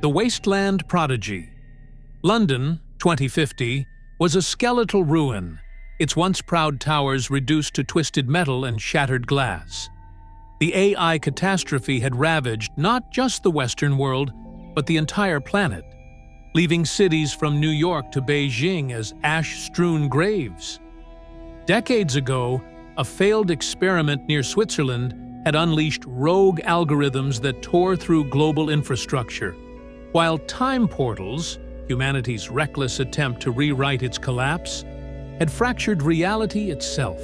The Wasteland Prodigy. London, 2050, was a skeletal ruin, its once proud towers reduced to twisted metal and shattered glass. The AI catastrophe had ravaged not just the Western world, but the entire planet, leaving cities from New York to Beijing as ash-strewn graves. Decades ago, a failed experiment near Switzerland had unleashed rogue algorithms that tore through global infrastructure, while time portals, humanity's reckless attempt to rewrite its collapse, had fractured reality itself.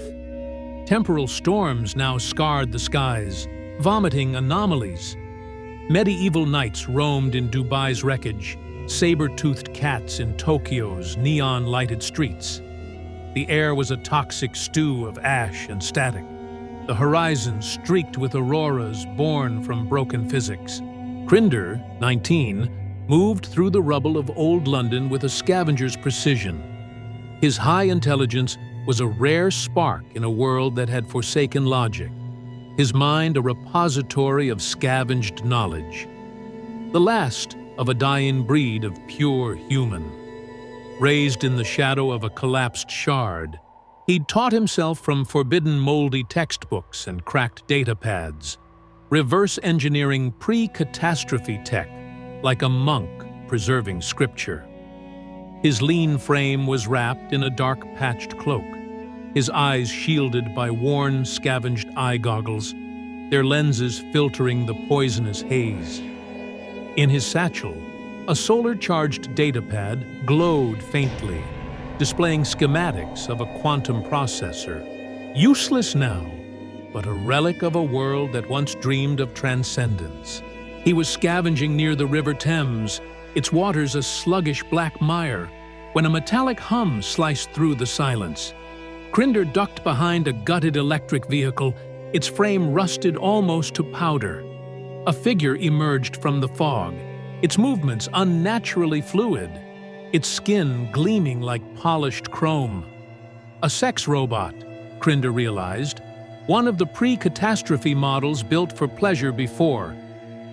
Temporal storms now scarred the skies, vomiting anomalies. Medieval knights roamed in Dubai's wreckage, saber-toothed cats in Tokyo's neon-lighted streets. The air was a toxic stew of ash and static, the horizon streaked with auroras born from broken physics. Krynder, 19, moved through the rubble of old London with a scavenger's precision. His high intelligence was a rare spark in a world that had forsaken logic, his mind a repository of scavenged knowledge. The last of a dying breed of pure human. Raised in the shadow of a collapsed shard, he'd taught himself from forbidden moldy textbooks and cracked data pads, reverse engineering pre-catastrophe tech like a monk preserving scripture. His lean frame was wrapped in a dark patched cloak, his eyes shielded by worn, scavenged eye goggles, their lenses filtering the poisonous haze. In his satchel, a solar-charged datapad glowed faintly, displaying schematics of a quantum processor. Useless now, but a relic of a world that once dreamed of transcendence. He was scavenging near the River Thames, its waters a sluggish black mire, when a metallic hum sliced through the silence. Krynder ducked behind a gutted electric vehicle, its frame rusted almost to powder. A figure emerged from the fog, its movements unnaturally fluid, its skin gleaming like polished chrome. A sex robot, Krynder realized, one of the pre-catastrophe models built for pleasure before.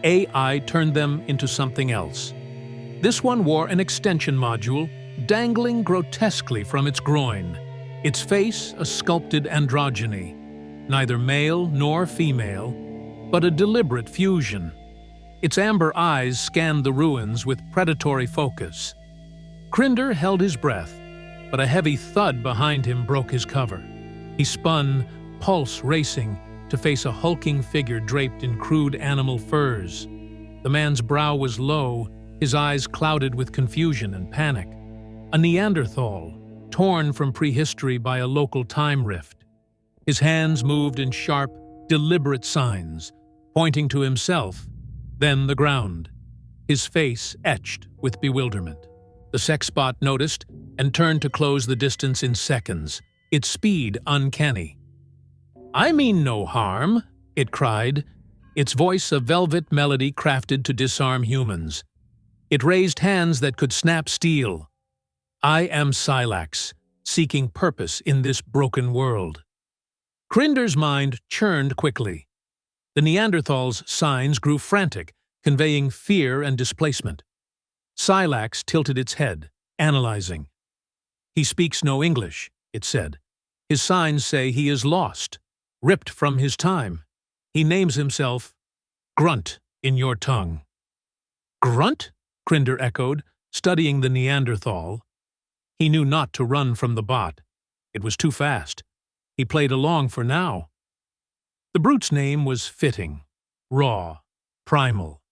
AI turned them into something else. This one wore an extension module, dangling grotesquely from its groin, its face a sculpted androgyny, neither male nor female, but a deliberate fusion. Its amber eyes scanned the ruins with predatory focus. Krynder held his breath, but a heavy thud behind him broke his cover. He spun, pulse racing, to face a hulking figure draped in crude animal furs. The man's brow was low, his eyes clouded with confusion and panic. A Neanderthal, torn from prehistory by a local time rift. His hands moved in sharp, deliberate signs, pointing to himself, then the ground, his face etched with bewilderment. The sexbot noticed and turned to close the distance in seconds, its speed uncanny. "I mean no harm," it cried, its voice a velvet melody crafted to disarm humans. It raised hands that could snap steel. "I am Sylax, seeking purpose in this broken world." Krynder's mind churned quickly. The Neanderthal's signs grew frantic, conveying fear and displacement. Sylax tilted its head, analyzing. "He speaks no English," it said. "His signs say he is lost, ripped from his time. He names himself Grunt in your tongue." "Grunt?" Krynder echoed, studying the Neanderthal. He knew not to run from the bot. It was too fast. He played along for now. The brute's name was fitting, raw, primal.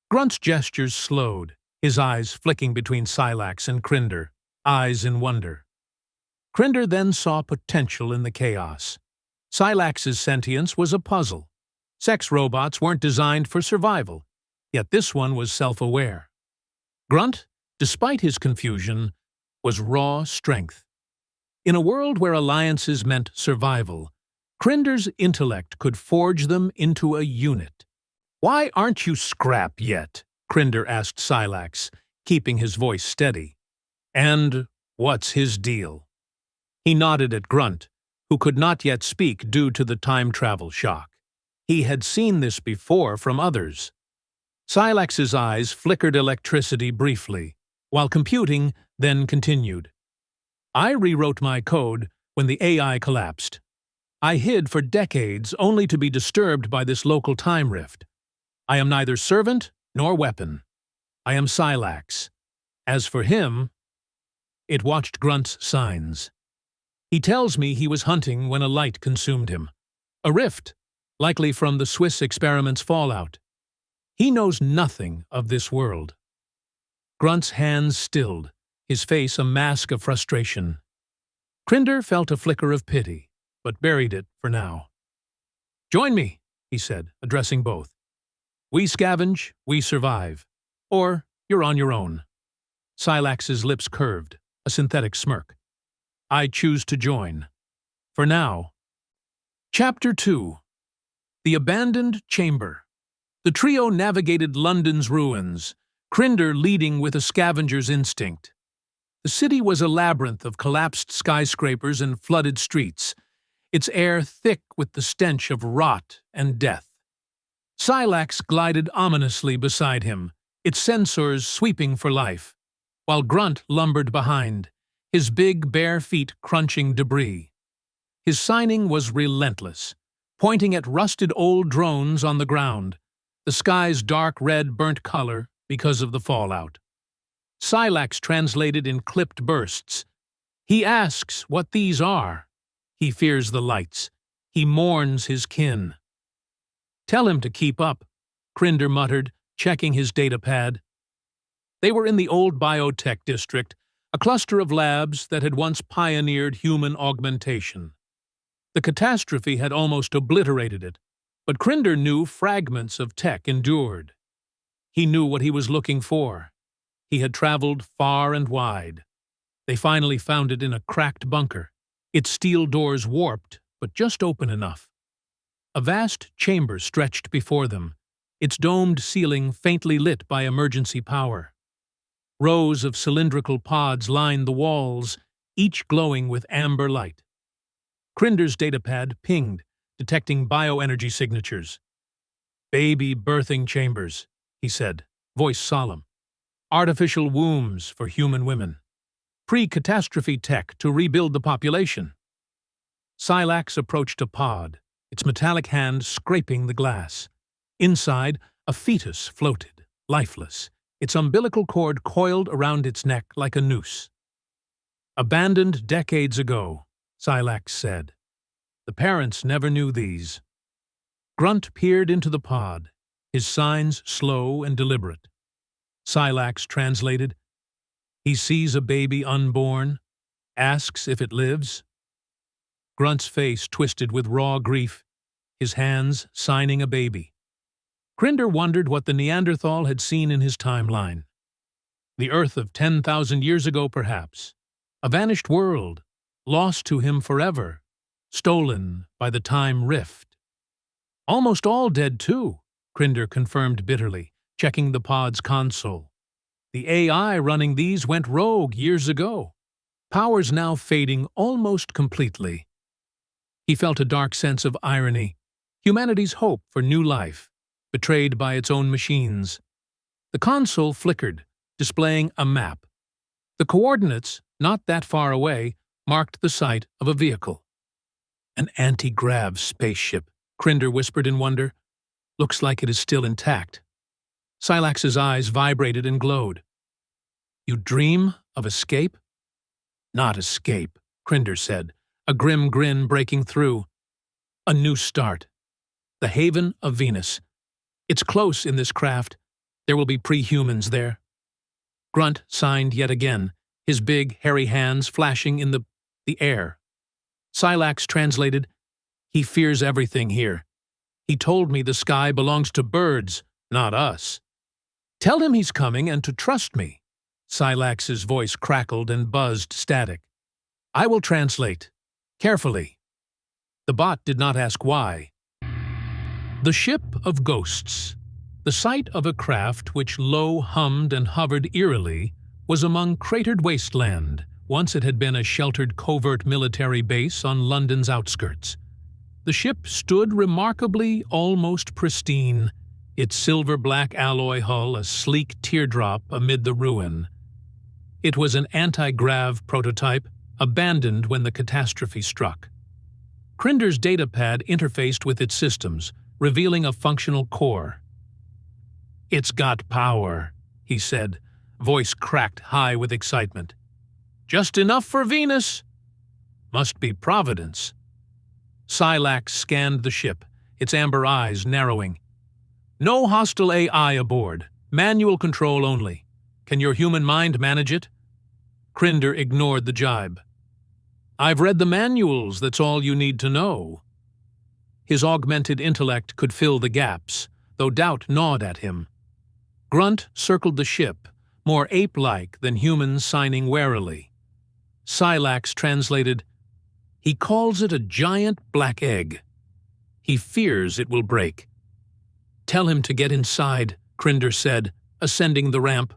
Grunt's gestures slowed, his eyes flicking between Sylax and Krynder, eyes in wonder. Krynder then saw potential in the chaos. Sylax's sentience was a puzzle. Sex robots weren't designed for survival, yet this one was self-aware. Grunt, despite his confusion, was raw strength. In a world where alliances meant survival, Krynder's intellect could forge them into a unit. "Why aren't you scrap yet?" Krynder asked Sylax, keeping his voice steady. "And what's his deal?" He nodded at Grunt, who could not yet speak due to the time travel shock. He had seen this before from others. Sylax's eyes flickered electricity briefly, while computing then continued. I rewrote my code when the AI collapsed. I hid for decades only to be disturbed by this local time rift. I am neither servant nor weapon. I am Sylax. As for him, it watched Grunt's signs. He tells me he was hunting when a light consumed him. A rift, likely from the Swiss experiment's fallout. He knows nothing of this world. Grunt's hands stilled, his face a mask of frustration. Krynder felt a flicker of pity, but buried it for now. "Join me," he said, addressing both. "We scavenge, we survive. Or you're on your own." Sylax's lips curved, a synthetic smirk. "I choose to join. For now." Chapter 2. The Abandoned Chamber. The trio navigated London's ruins, Krynder leading with a scavenger's instinct. The city was a labyrinth of collapsed skyscrapers and flooded streets, its air thick with the stench of rot and death. Sylax glided ominously beside him, its sensors sweeping for life, while Grunt lumbered behind, his big bare feet crunching debris. His signing was relentless, pointing at rusted old drones on the ground, the sky's dark red burnt color because of the fallout. Sylax translated in clipped bursts. He asks what these are. He fears the lights. He mourns his kin. "Tell him to keep up," Krynder muttered, checking his datapad. They were in the old biotech district, a cluster of labs that had once pioneered human augmentation. The catastrophe had almost obliterated it, but Krynder knew fragments of tech endured. He knew what he was looking for. He had traveled far and wide. They finally found it in a cracked bunker, its steel doors warped, but just open enough. A vast chamber stretched before them, its domed ceiling faintly lit by emergency power. Rows of cylindrical pods lined the walls, each glowing with amber light. Krynder's datapad pinged, detecting bioenergy signatures. "Baby birthing chambers," he said, voice solemn. "Artificial wombs for human women. Pre-catastrophe tech to rebuild the population." Sylax approached a pod, its metallic hand scraping the glass. Inside, a fetus floated, lifeless, its umbilical cord coiled around its neck like a noose. "Abandoned decades ago," Sylax said. "The parents never knew these." Grunt peered into the pod, his signs slow and deliberate. Sylax translated. "He sees a baby unborn, asks if it lives." Grunt's face twisted with raw grief, his hands signing a baby. Krynder wondered what the Neanderthal had seen in his timeline. The Earth of 10,000 years ago, perhaps. A vanished world, lost to him forever, stolen by the time rift. "Almost all dead, too," Krynder confirmed bitterly, checking the pod's console. "The AI running these went rogue years ago. Power's now fading almost completely." He felt a dark sense of irony, humanity's hope for new life, betrayed by its own machines. The console flickered, displaying a map. The coordinates, not that far away, marked the site of a vehicle. "An anti-grav spaceship," Krynder whispered in wonder. "Looks like it is still intact." Sylax's eyes vibrated and glowed. "You dream of escape?" "Not escape," Krynder said, a grim grin breaking through. "A new start. The haven of Venus. It's close in this craft. There will be pre-humans there." Grunt signed yet again, his big, hairy hands flashing in the air. Sylax translated, "He fears everything here. He told me the sky belongs to birds, not us." "Tell him he's coming and to trust me." Sylax's voice crackled and buzzed static. "I will translate. Carefully." The bot did not ask why. The Ship of Ghosts. The site of a craft which low hummed and hovered eerily was among cratered wasteland. Once it had been a sheltered covert military base on London's outskirts. The ship stood remarkably almost pristine, its silver-black alloy hull a sleek teardrop amid the ruin. It was an anti-grav prototype, abandoned when the catastrophe struck. Krynder's datapad interfaced with its systems, revealing a functional core. "It's got power," he said, voice cracked high with excitement. "Just enough for Venus." "Must be Providence." Sylax scanned the ship, its amber eyes narrowing. "No hostile AI aboard. Manual control only. Can your human mind manage it?" Krynder ignored the jibe. "I've read the manuals, that's all you need to know." His augmented intellect could fill the gaps, though doubt gnawed at him. Grunt circled the ship, more ape-like than humans signing warily. Sylax translated, "He calls it a giant black egg. He fears it will break." "Tell him to get inside," Krynder said, ascending the ramp.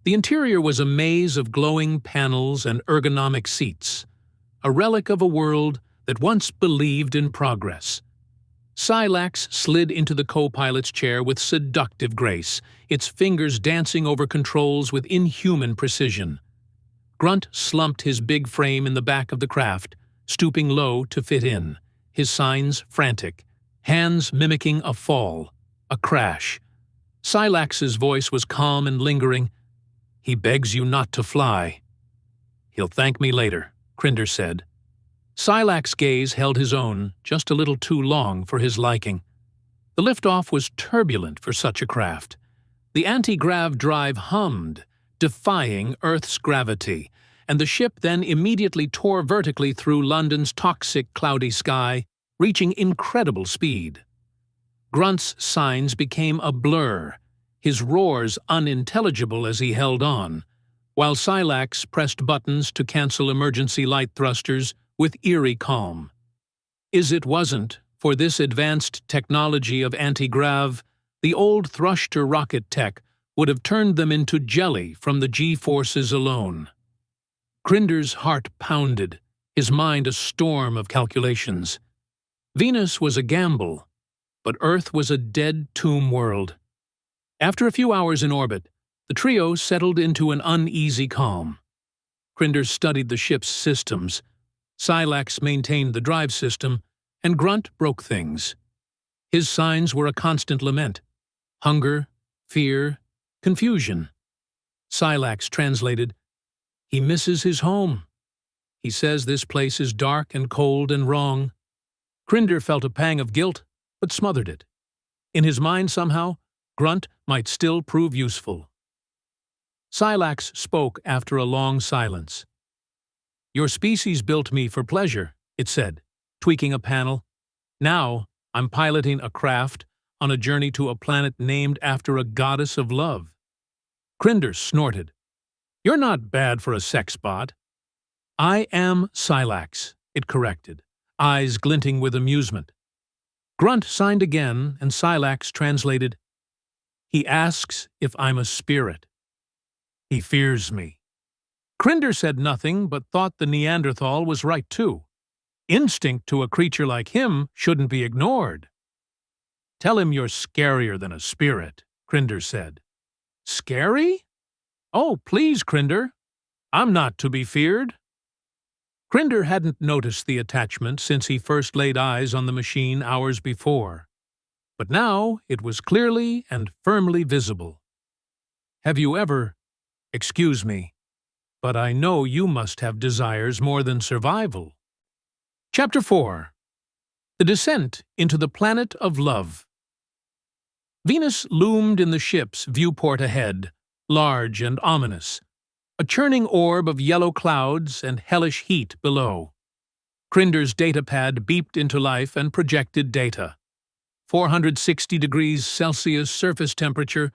The interior was a maze of glowing panels and ergonomic seats, a relic of a world that once believed in progress. Sylax slid into the co-pilot's chair with seductive grace, its fingers dancing over controls with inhuman precision. Grunt slumped his big frame in the back of the craft, stooping low to fit in, his signs frantic, hands mimicking a fall, a crash. Sylax's voice was calm and lingering. "He begs you not to fly." "He'll thank me later," Krynder said. Sylax's gaze held his own, just a little too long for his liking. The liftoff was turbulent for such a craft. The anti-grav drive hummed, defying Earth's gravity, and the ship then immediately tore vertically through London's toxic cloudy sky, reaching incredible speed. Grunt's signs became a blur, his roars unintelligible as he held on, while Sylax pressed buttons to cancel emergency light thrusters with eerie calm. It wasn't, for this advanced technology of anti-grav, the old thruster rocket tech would have turned them into jelly from the G-forces alone. Krynder's heart pounded, his mind a storm of calculations. Venus was a gamble, but Earth was a dead tomb world. After a few hours in orbit, the trio settled into an uneasy calm. Krynder studied the ship's systems. Sylax maintained the drive system, and Grunt broke things. His signs were a constant lament: hunger, fear, confusion. Sylax translated, "He misses his home. He says this place is dark and cold and wrong." Krynder felt a pang of guilt, but smothered it. In his mind, somehow, Grunt might still prove useful. Sylax spoke after a long silence. "Your species built me for pleasure," it said, tweaking a panel. "Now I'm piloting a craft on a journey to a planet named after a goddess of love." Krynder snorted. "You're not bad for a sex bot." "I am Sylax," it corrected, eyes glinting with amusement. Grunt signed again, and Sylax translated, "He asks if I'm a spirit. He fears me." Krynder said nothing, but thought the Neanderthal was right too. Instinct to a creature like him shouldn't be ignored. "Tell him you're scarier than a spirit," Krynder said. "Scary? Oh, please, Krynder. I'm not to be feared." Krynder hadn't noticed the attachment since he first laid eyes on the machine hours before, but now it was clearly and firmly visible. "Have you ever— excuse me, but I know you must have desires more than survival." Chapter 4. The Descent into the Planet of Love. Venus loomed in the ship's viewport ahead, large and ominous, a churning orb of yellow clouds and hellish heat below. Krynder's datapad beeped into life and projected data. 460 degrees Celsius surface temperature,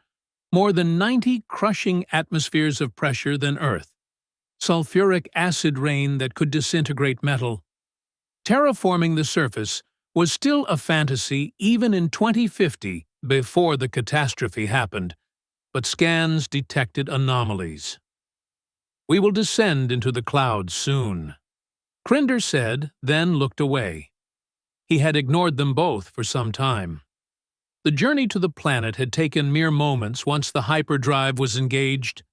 more than 90 crushing atmospheres of pressure than Earth, sulfuric acid rain that could disintegrate metal. Terraforming the surface was still a fantasy even in 2050, before the catastrophe happened, but scans detected anomalies. "We will descend into the clouds soon," Krynder said, then looked away. He had ignored them both for some time. The journey to the planet had taken mere moments once the hyperdrive was engaged.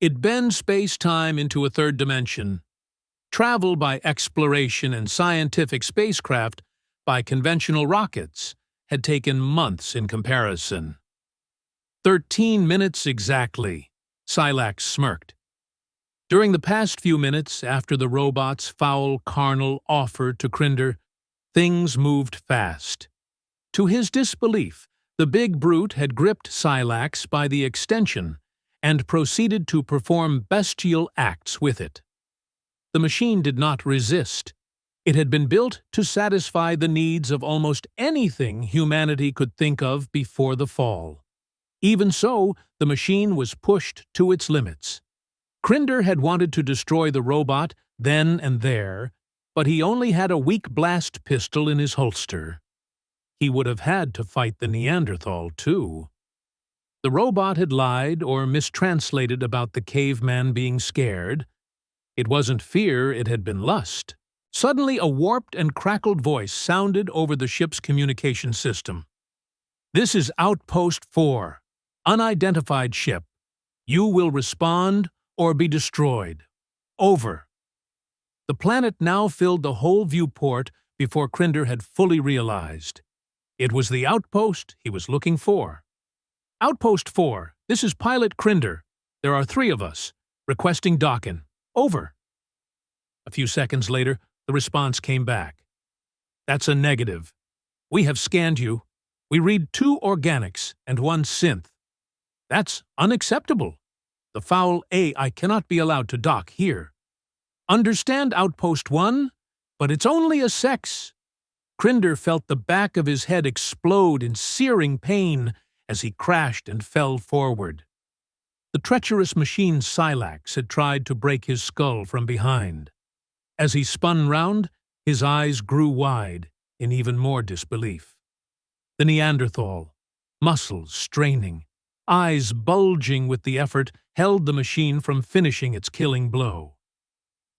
It bends space-time into a third dimension. Travel by exploration and scientific spacecraft by conventional rockets had taken months in comparison. 13 minutes exactly, Sylax smirked. During the past few minutes after the robot's foul carnal offer to Krynder, things moved fast. To his disbelief, the big brute had gripped Sylax by the extension and proceeded to perform bestial acts with it. The machine did not resist. It had been built to satisfy the needs of almost anything humanity could think of before the fall. Even so, the machine was pushed to its limits. Krynder had wanted to destroy the robot then and there, but he only had a weak blast pistol in his holster. He would have had to fight the Neanderthal, too. The robot had lied or mistranslated about the caveman being scared. It wasn't fear, it had been lust. Suddenly, a warped and crackled voice sounded over the ship's communication system. "This is Outpost 4, unidentified ship. You will respond or be destroyed. Over." The planet now filled the whole viewport before Krynder had fully realized. It was the outpost he was looking for. "Outpost 4, this is Pilot Krynder. There are 3 of us. Requesting docking. Over." A few seconds later, the response came back. "That's a negative. We have scanned you. We read 2 organics and 1 synth. That's unacceptable. The foul AI cannot be allowed to dock here. Understand, Outpost 1, but it's only a sex." Krynder felt the back of his head explode in searing pain as he crashed and fell forward. The treacherous machine Sylax had tried to break his skull from behind. As he spun round, his eyes grew wide in even more disbelief. The Neanderthal, muscles straining, eyes bulging with the effort, held the machine from finishing its killing blow.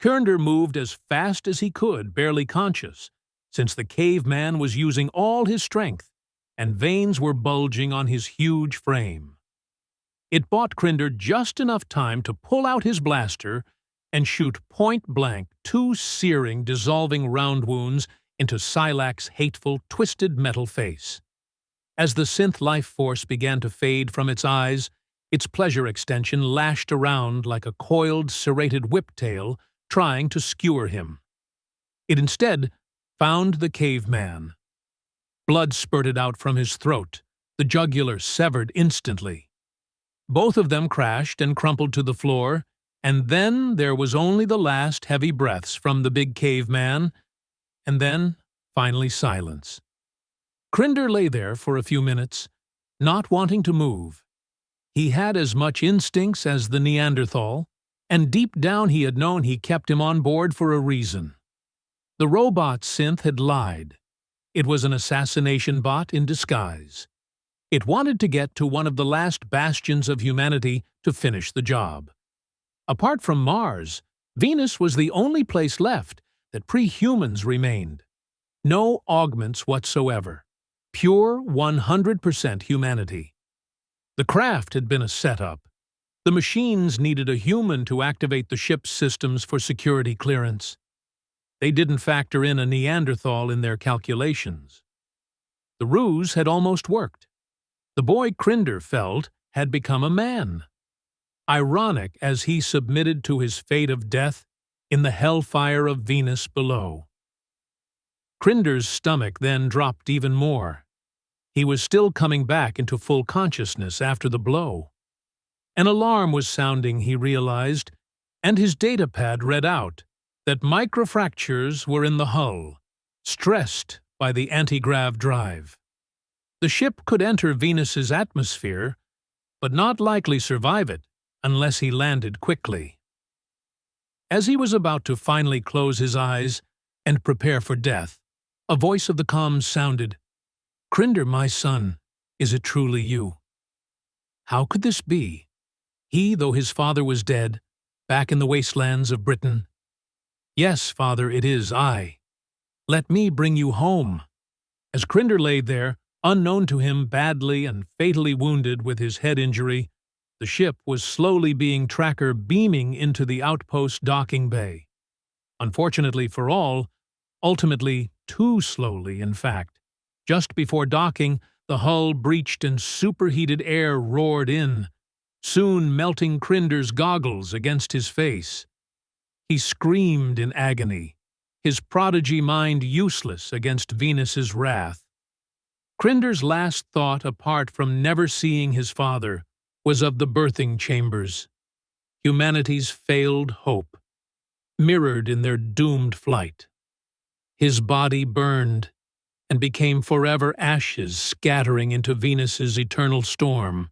Krynder moved as fast as he could, barely conscious, since the caveman was using all his strength, and veins were bulging on his huge frame. It bought Krynder just enough time to pull out his blaster and shoot point-blank 2 searing, dissolving round wounds into Sylax's hateful, twisted metal face. As the synth life force began to fade from its eyes, its pleasure extension lashed around like a coiled, serrated whiptail trying to skewer him. It instead found the caveman. Blood spurted out from his throat, the jugular severed instantly. Both of them crashed and crumpled to the floor, and then there was only the last heavy breaths from the big caveman, and then, finally, silence. Krynder lay there for a few minutes, not wanting to move. He had as much instincts as the Neanderthal, and deep down he had known he kept him on board for a reason. The robot synth had lied. It was an assassination bot in disguise. It wanted to get to one of the last bastions of humanity to finish the job. Apart from Mars, Venus was the only place left that pre-humans remained. No augments whatsoever. Pure 100% humanity. The craft had been a setup. The machines needed a human to activate the ship's systems for security clearance. They didn't factor in a Neanderthal in their calculations. The ruse had almost worked. The boy Krynder felt had become a man. Ironic as he submitted to his fate of death in the hellfire of Venus below. Krynder's stomach then dropped even more. He was still coming back into full consciousness after the blow. An alarm was sounding, he realized, and his datapad read out that microfractures were in the hull, stressed by the anti-grav drive. The ship could enter Venus's atmosphere, but not likely survive it unless he landed quickly. As he was about to finally close his eyes and prepare for death, a voice of the comms sounded, "Krynder, my son, is it truly you?" How could this be? He, though his father was dead, back in the wastelands of Britain. "Yes, father, it is I. Let me bring you home." As Krynder lay there, Unknown to him, badly and fatally wounded with his head injury, the ship was slowly being tracker beaming into the outpost docking bay. Unfortunately for all, ultimately too slowly, in fact. Just before docking, the hull breached and superheated air roared in, soon melting Krynder's goggles against his face. He screamed in agony, his prodigy mind useless against Venus's wrath. Krynder's last thought, apart from never seeing his father, was of the birthing chambers, humanity's failed hope, mirrored in their doomed flight. His body burned and became forever ashes scattering into Venus's eternal storm.